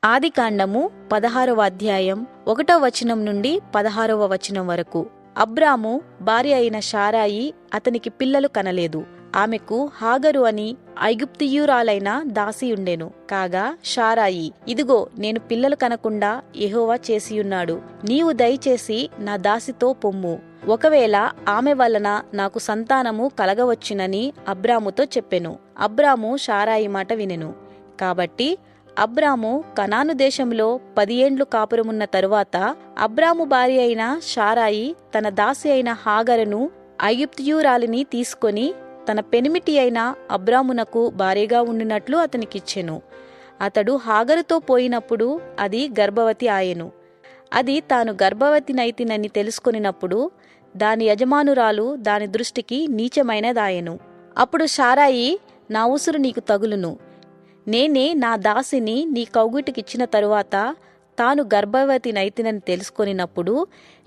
ఆదికాండము 16వ అధ్యాయం 1వ వచనం నుండి 16వ వచనం వరకు. అబ్రాము భార్య అయిన శారాయి అతనికి పిల్లలు కనలేదు. ఆమెకు హాగరు అని ఐగుప్తియురాలైన దాసి ఉండెను. కాగా శారాయి, ఇదిగో నేను పిల్లలు కనకుండా యెహోవా చేసియున్నాడు, నీవు దయచేసి నా దాసితో పొమ్ము, ఒకవేళ ఆమె వలన నాకు సంతానము కలగవచ్చునని అబ్రాముతో చెప్పెను. అబ్రాము శారాయి మాట వినెను. కాబట్టి అబ్రాము కనాను దేశంలో 10 ఏండ్లు కాపురమున్న తరువాత అబ్రాము భార్య అయిన శారాయి తన దాసి అయిన హాగరును ఐగుప్తియురాలిని తీసుకొని తన పెనిమిటి అయిన అబ్రామునకు భార్యగా ఉండినట్లు అతనికిచ్చెను. అతడు హాగరుతో పోయినప్పుడు అది గర్భవతి ఆయెను. అది తాను గర్భవతినైతినని తెలుసుకొనినప్పుడు దాని యజమానురాలు దాని దృష్టికి నీచమైనదాయెను. అప్పుడు శారాయి, నా ఉసురు నీకు తగులును, నేనే నా దాసిని నీ కౌగిటికిచ్చిన తరువాత తాను గర్భవతినైతినని తెలుసుకొనినప్పుడు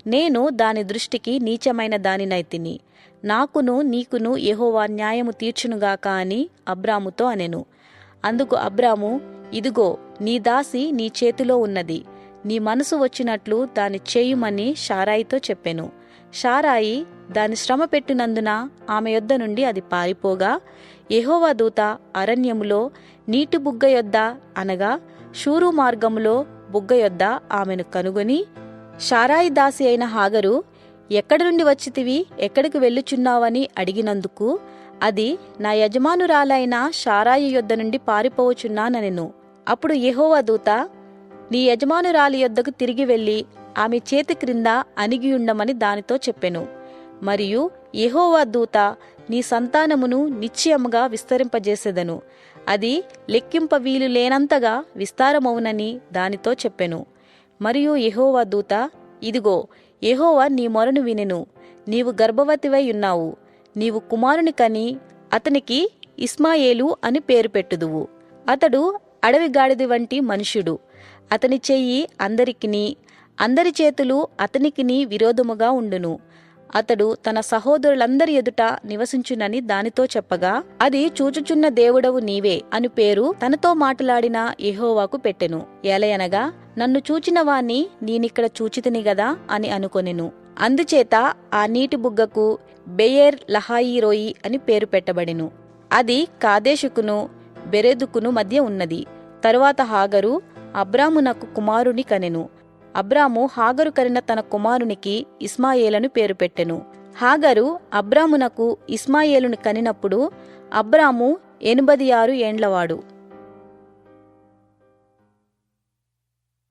నేను దాని దృష్టికి నీచమైన దానినైతిని, నాకును నీకును యెహోవా న్యాయము తీర్చునుగాక అని అబ్రాముతో అనెను. అందుకు అబ్రాము, ఇదిగో నీ దాసి నీ చేతిలో ఉన్నది, నీ మనసు వచ్చినట్లు దాని చేయుమని శారాయితో చెప్పెను. శారాయి దాని శ్రమ పెట్టినందున ఆమె యొద్ద నుండి అది పారిపోగా, యెహోవా దూత అరణ్యములో నీటి బుగ్గ యొద్ద అనగా షూరు మార్గములో బుగ్గ యొద్ద ఆమెను కనుగొని, శారాయి దాసి అయిన హాగరు, ఎక్కడి నుండి వచ్చితివి, ఎక్కడికి వెళ్ళుచున్నావని అడిగినందుకు అది, నా యజమానురాలైన శారాయి యొద్ద నుండి పారిపోవచున్నానెను. అప్పుడు యెహోవా దూత, నీ యజమానురాలి యొద్దకు తిరిగి వెళ్ళి ఆమె చేతి క్రింద అణిగియుండమని దానితో చెప్పెను. మరియు యెహోవా దూత, నీ సంతానమును నిశ్చయముగా విస్తరింపజేసెదను, అది లెక్కింప వీలు లేనంతగా విస్తారమవునని దానితో చెప్పెను. మరియు యెహోవా దూత, ఇదిగో యెహోవా నీ మొరను వినెను, నీవు గర్భవతివై ఉన్నావు, నీవు కుమారుని కని అతనికి ఇస్మాయేలు అని పేరు పెట్టుదువు. అతడు అడవి గాడిద వంటి మనుష్యుడు, అతని చెయ్యి అందరికిని, అందరి చేతులు అతనికిని విరోధముగా ఉండును. అతడు తన సహోదరులందరి ఎదుట నివసించునని దానితో చెప్పగా, అది చూచుచున్న దేవుడవు నీవే అని పేరు తనతో మాట్లాడిన యెహోవాకు పెట్టెను. ఏలయనగా, నన్ను చూచిన వాణ్ణి నేనిక్కడ చూచితిని గదా అని అనుకొనెను. అందుచేత ఆ నీటి బుగ్గకు బెయేర్ లహాయి రోయి అని పేరు పెట్టబడెను. అది కాదేశుకును బెరెదుకును మధ్య ఉన్నది. తరువాత హాగరు అబ్రామునకు కుమారుని కనెను. అబ్రాము హాగరు కనిన తన కుమారునికి ఇస్మాయేలను పేరు పెట్టెను. హాగరు అబ్రామునకు ఇస్మాయేలును కనినప్పుడు అబ్రాము 86 ఏండ్లవాడు.